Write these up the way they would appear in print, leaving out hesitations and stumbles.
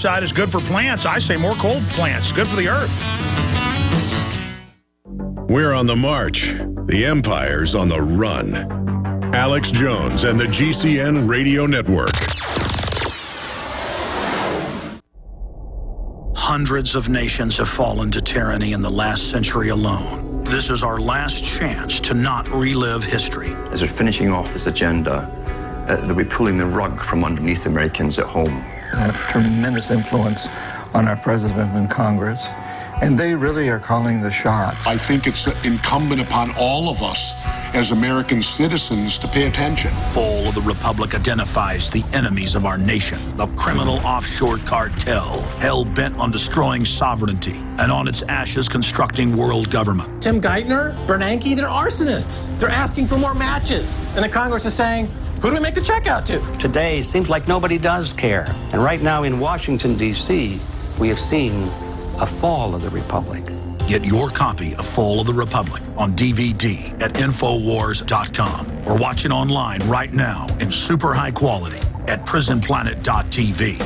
dioxide is good for plants. I say more coal plants. Good for the earth. We're on the march. The empire's on the run. Alex Jones and the GCN Radio Network. Hundreds of nations have fallen to tyranny in the last century alone. This is our last chance to not relive history. As we're finishing off this agenda, they'll be pulling the rug from underneath Americans at home. They have tremendous influence on our president and Congress, and they really are calling the shots. I think it's incumbent upon all of us as American citizens to pay attention. Fall of the Republic identifies the enemies of our nation, the criminal offshore cartel, hell-bent on destroying sovereignty, and on its ashes constructing world government. Tim Geithner, Bernanke, they're arsonists. They're asking for more matches. And the Congress is saying, who do we make the check out to? Today seems like nobody does care. And right now in Washington, D.C., we have seen a fall of the Republic. Get your copy of Fall of the Republic on DVD at Infowars.com or watch it online right now in super high quality at PrisonPlanet.tv.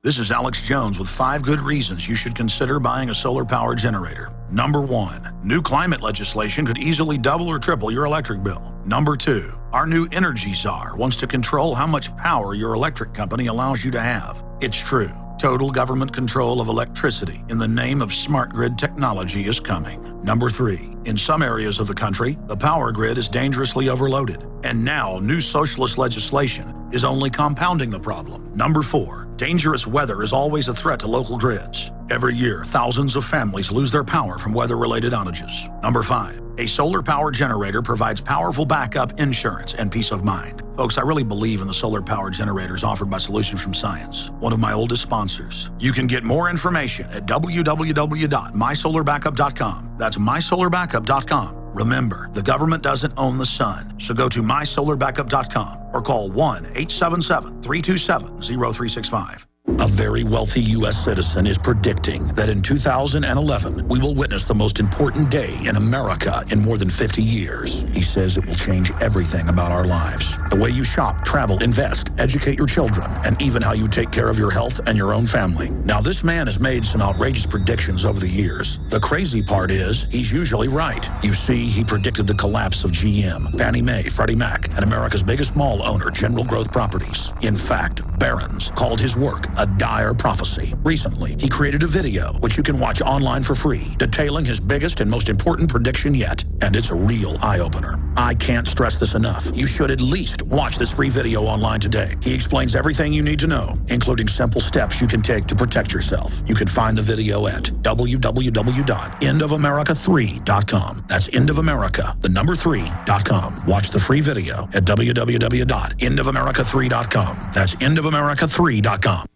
This is Alex Jones with 5 good reasons you should consider buying a solar power generator. Number 1, new climate legislation could easily double or triple your electric bill. Number 2, our new energy czar wants to control how much power your electric company allows you to have. It's true. Total government control of electricity in the name of smart grid technology is coming. Number 3, in some areas of the country, the power grid is dangerously overloaded. And now new socialist legislation is only compounding the problem. Number 4, dangerous weather is always a threat to local grids. Every year, thousands of families lose their power from weather-related outages. Number 5, a solar power generator provides powerful backup insurance and peace of mind. Folks, I really believe in the solar power generators offered by Solutions from Science, one of my oldest sponsors. You can get more information at www.mysolarbackup.com. That's mysolarbackup.com. Remember, the government doesn't own the sun, so go to mysolarbackup.com or call 1-877-327-0365. A very wealthy U.S. citizen is predicting that in 2011, we will witness the most important day in America in more than 50 years. He says it will change everything about our lives. The way you shop, travel, invest, educate your children, and even how you take care of your health and your own family. Now, this man has made some outrageous predictions over the years. The crazy part is, he's usually right. You see, he predicted the collapse of GM, Fannie Mae, Freddie Mac, and America's biggest mall owner, General Growth Properties. In fact, Barron's called his work a dire prophecy. Recently, he created a video, which you can watch online for free, detailing his biggest and most important prediction yet. And it's a real eye-opener. I can't stress this enough. You should at least watch this free video online today. He explains everything you need to know, including simple steps you can take to protect yourself. You can find the video at www.endofamerica3.com. That's endofamerica, the number 3.com. Watch the free video at www.endofamerica3.com. That's endofamerica3.com.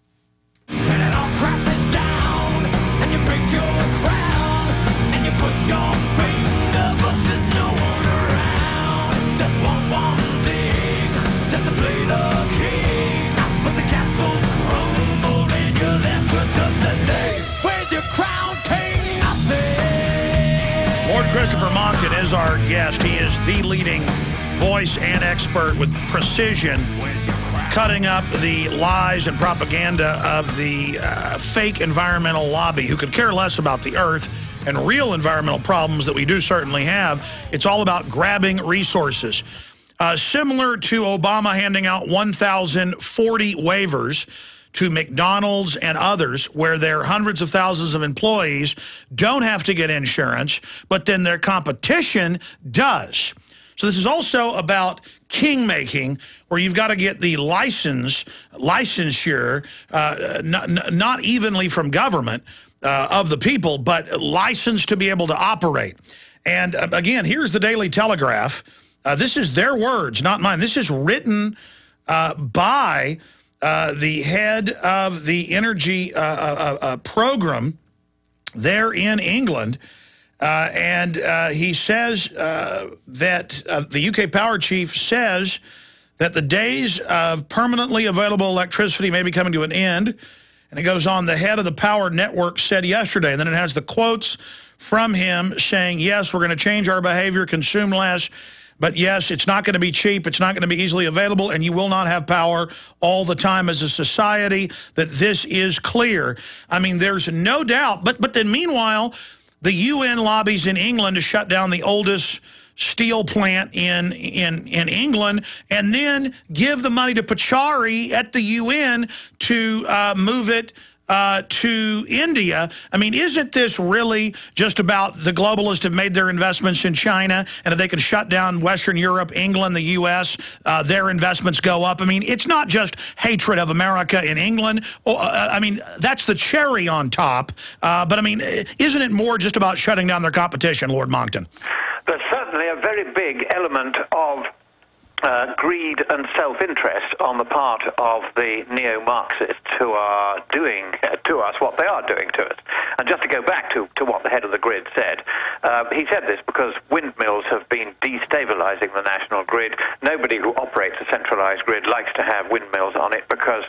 When it all crashes down and you break your crown and you put your feet up, but there's no one around. Just one thing, just to play the king. But the castle's crumbled and you're left with just a name. Where's your crown, king? Nothing. Lord Christopher Monckton is our guest. He is the leading voice and expert with precision, cutting up the lies and propaganda of the fake environmental lobby who could care less about the earth and real environmental problems that we do certainly have. It's all about grabbing resources. Similar to Obama handing out 1,040 waivers to McDonald's and others, where their hundreds of thousands of employees don't have to get insurance, but then their competition does. So this is also about king-making, where you've got to get the licensure, not evenly from government of the people, but licensed to be able to operate. And again, here's the Daily Telegraph. This is their words, not mine. This is written by the head of the energy program there in England. He says that the UK power chief says that the days of permanently available electricity may be coming to an end. And it goes on, the head of the power network said yesterday, and then it has the quotes from him saying, yes, we're going to change our behavior, consume less, But yes, it's not going to be cheap. It's not going to be easily available, and you will not have power all the time as a society. That this is clear. I mean, there's no doubt. But then meanwhile, the UN lobbies in England to shut down the oldest steel plant in England, and then give the money to Pachari at the UN to move it to India. I mean, isn't this really just about the globalists have made their investments in China, and if they can shut down Western Europe, England, the U.S., their investments go up? I mean, it's not just hatred of America in England. I mean, that's the cherry on top. But, I mean, isn't it more just about shutting down their competition, Lord Monckton? There's certainly a very big element of greed and self-interest on the part of the neo-Marxists who are doing to us what they are doing to us. And just to go back to what the head of the grid said, he said this because windmills have been destabilizing the national grid. Nobody who operates a centralized grid likes to have windmills on it because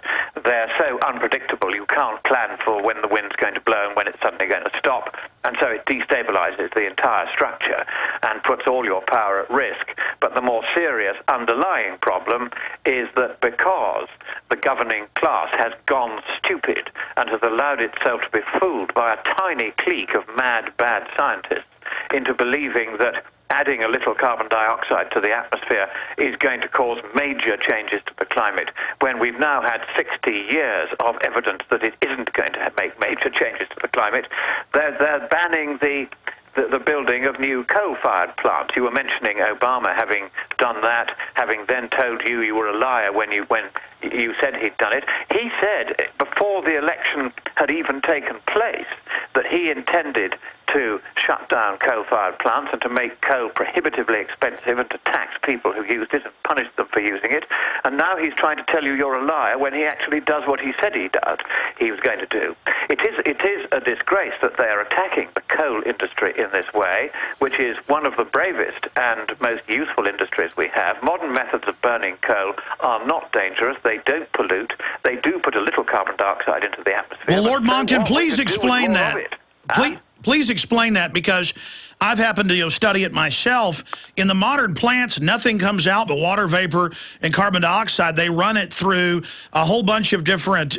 they're so unpredictable. You can't plan for when the wind's going to blow and when it's suddenly going to stop. And so it destabilizes the entire structure and puts all your power at risk. But the more serious underlying problem is that because the governing class has gone stupid and has allowed itself to be fooled by a tiny clique of mad, bad scientists into believing that adding a little carbon dioxide to the atmosphere is going to cause major changes to the climate, when we've now had 60 years of evidence that it isn't going to make major changes to the climate. They're banning the building of new coal-fired plants. You were mentioning Obama having done that, having then told you were a liar when you said he'd done it. He said before the election had even taken place that he intended to shut down coal-fired plants and to make coal prohibitively expensive and to tax people who used it and punish them for using it. And now he's trying to tell you you're a liar when he actually does what he said he was going to do. It is a disgrace that they are attacking the coal industry in this way, which is one of the bravest and most useful industries we have. Modern methods of burning coal are not dangerous. They don't pollute. They do put a little carbon dioxide into the atmosphere. Well, Lord Monckton, please explain that. Please explain that, because I've happened to study it myself. In the modern plants, nothing comes out but water vapor and carbon dioxide. They run it through a whole bunch of different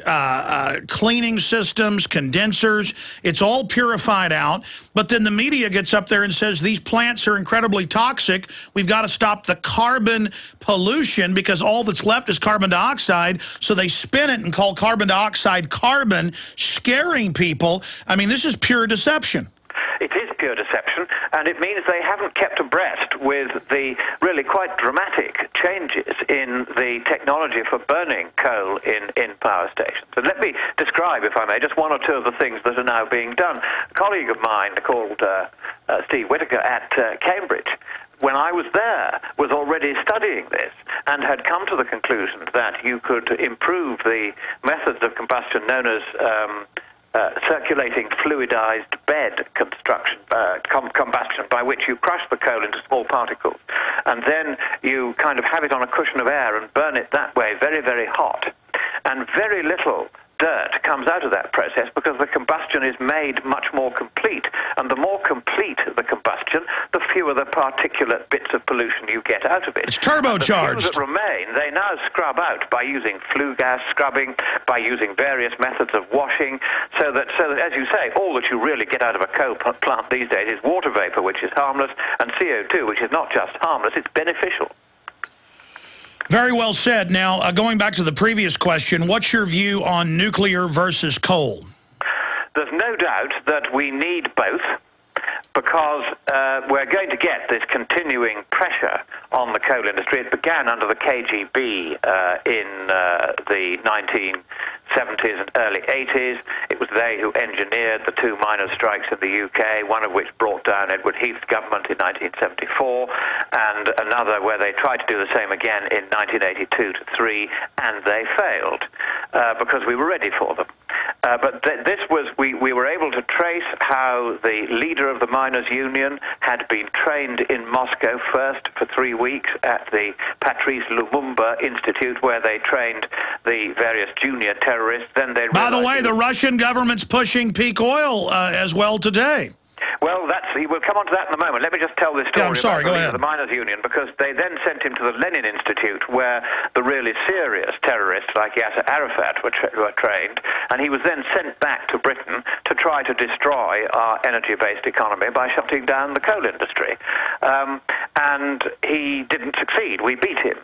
cleaning systems, condensers. It's all purified out. But then the media gets up there and says these plants are incredibly toxic. We've got to stop the carbon pollution because all that's left is carbon dioxide. So they spin it and call carbon dioxide carbon, scaring people. I mean, this is pure deception. It is pure deception, and it means they haven't kept abreast with the really quite dramatic changes in the technology for burning coal in power stations. And let me describe, if I may, just one or two of the things that are now being done. A colleague of mine called Steve Whittaker at Cambridge, when I was there, was already studying this and had come to the conclusion that you could improve the methods of combustion known as circulating fluidized bed combustion, by which you crush the coal into small particles and then you kind of have it on a cushion of air and burn it that way, very, very hot. And very little dirt comes out of that process because the combustion is made much more complete. And the more complete the combustion, the fewer the particulate bits of pollution you get out of it. It's turbocharged. The few that remain, they now scrub out by using flue gas scrubbing, by using various methods of washing, so that, as you say, all that you really get out of a coal plant these days is water vapor, which is harmless, and CO2, which is not just harmless, it's beneficial. Very well said. Now, going back to the previous question, what's your view on nuclear versus coal? There's no doubt that we need both, because we're going to get this continuing pressure on the coal industry. It began under the KGB in the 1970s and early 80s. It was they who engineered the two miners' strikes in the UK, one of which brought down Edward Heath's government in 1974, and another where they tried to do the same again in 1982-3, and they failed because we were ready for them. But this was, we were able to trace how the leader of the miners' union had been trained in Moscow first for 3 weeks at the Patrice Lumumba Institute, where they trained the various junior terrorists. Then they By the way, the Russian government's pushing peak oil as well today. Well, we'll come on to that in a moment. Let me just tell this story sorry, about go ahead. the Miners' Union, because they then sent him to the Lenin Institute, where the really serious terrorists like Yasser Arafat were trained, and he was then sent back to Britain to try to destroy our energy-based economy by shutting down the coal industry. And he didn't succeed. We beat him.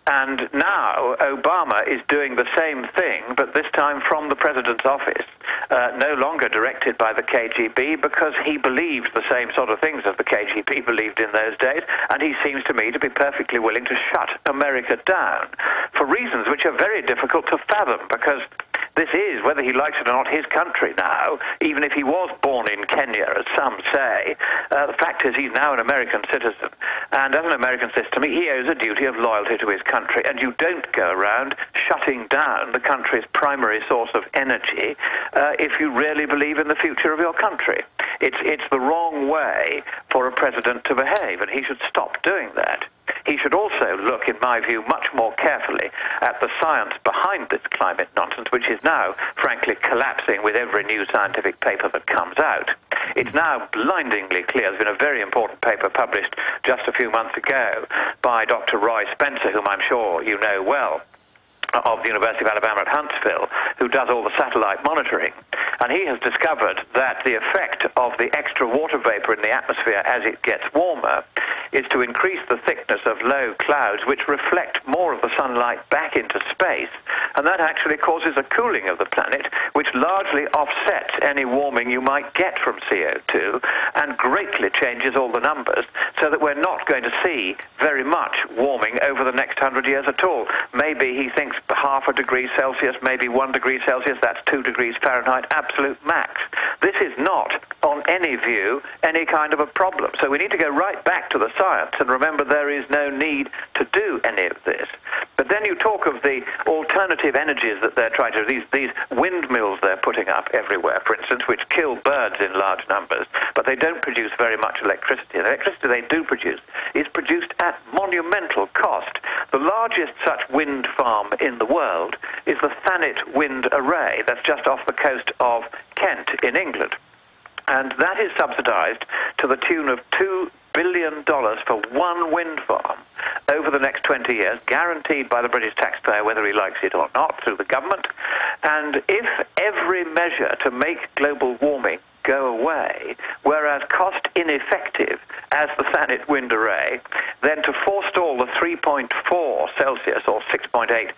And now Obama is doing the same thing, but this time from the president's office, no longer directed by the KGB, because he believed the same sort of things as the KGB believed in those days, and he seems to me to be perfectly willing to shut America down for reasons which are very difficult to fathom, because this is, whether he likes it or not, his country now, even if he was born in Kenya, as some say. The fact is he's now an American citizen, and as an American citizen, he owes a duty of loyalty to his country, and you don't go around shutting down the country's primary source of energy if you really believe in the future of your country. It's the wrong way for a president to behave, and he should stop doing that. He should also look, in my view, much more carefully at the science behind this climate nonsense, which is now, frankly, collapsing with every new scientific paper that comes out. It's now blindingly clear. There's been a very important paper published just a few months ago by Dr. Roy Spencer, whom I'm sure you know well, of the University of Alabama at Huntsville, who does all the satellite monitoring. And he has discovered that the effect of the extra water vapor in the atmosphere as it gets warmer is to increase the thickness of low clouds, which reflect more of the sunlight back into space. And that actually causes a cooling of the planet, which largely offsets any warming you might get from CO2 and greatly changes all the numbers, so that we're not going to see very much warming over the next 100 years at all. Maybe he thinks half a degree Celsius, maybe 1 degree Celsius, that's 2 degrees Fahrenheit, absolute max. This is not, on any view, any kind of a problem. So we need to go right back to the science and remember there is no need to do any of this. But then you talk of the alternative energies that they're trying to do, these windmills they're putting up everywhere, for instance, which kill birds in large numbers, but they don't produce very much electricity. The electricity they do produce is produced at monumental cost. The largest such wind farm in the world is the Thanet Wind Array, that's just off the coast of Kent in England. And that is subsidized to the tune of $2 billion for one wind farm over the next 20 years, guaranteed by the British taxpayer whether he likes it or not, through the government. And if every measure to make global warming go away, whereas cost ineffective as the Thanet Wind Array, then to forestall the 3.4 Celsius or 6.8,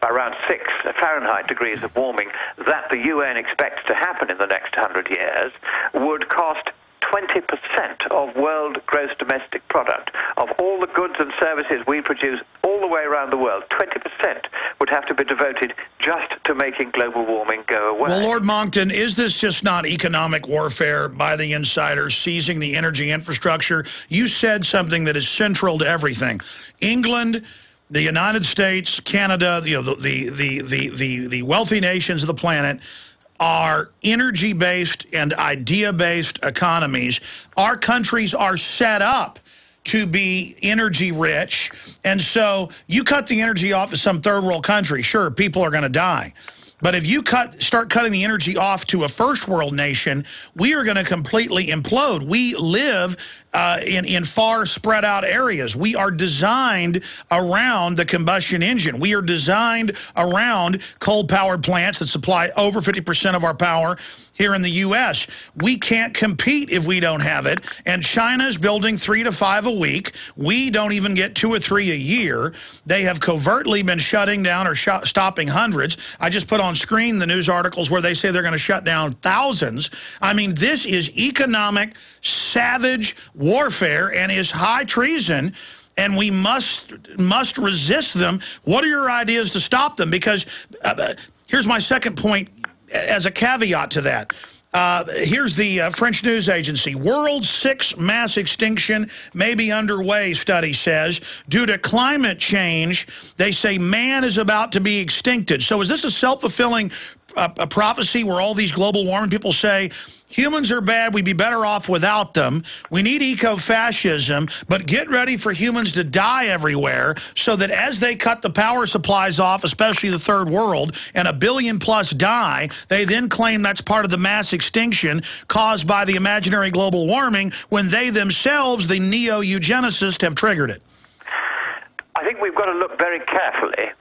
around 6 Fahrenheit degrees of warming that the UN expects to happen in the next 100 years would cost 20% of world gross domestic product. Of all the goods and services we produce all the way around the world, 20% would have to be devoted just to making global warming go away. Well, Lord Monckton, is this just not economic warfare by the insiders seizing the energy infrastructure? You said something that is central to everything. England, the United States, Canada, the wealthy nations of the planet are energy-based and idea-based economies. Our countries are set up to be energy-rich, and so you cut the energy off to some third-world country, sure, people are going to die. But if you start cutting the energy off to a first-world nation, we are going to completely implode. We live in far spread out areas. We are designed around the combustion engine. We are designed around coal-powered plants that supply over 50% of our power here in the U.S. We can't compete if we don't have it, and China's building 3 to 5 a week. We don't even get 2 or 3 a year. They have covertly been shutting down or stopping hundreds. I just put on screen the news articles where they say they're going to shut down thousands. I mean, this is economic, savage warfare and is high treason, and we must resist them. What are your ideas to stop them? Because here's my second point as a caveat to that. Here's the French news agency. World's 6th mass extinction may be underway, study says. Due to climate change, they say man is about to be extincted. So is this a self-fulfilling prophecy where all these global warming people say, Humans are bad. We'd be better off without them. We need eco-fascism, but get ready for humans to die everywhere so that as they cut the power supplies off, especially the third world, and 1 billion plus die, they then claim that's part of the mass extinction caused by the imaginary global warming when they themselves, the neo-eugenicists, have triggered it. I think we've got to look very carefully at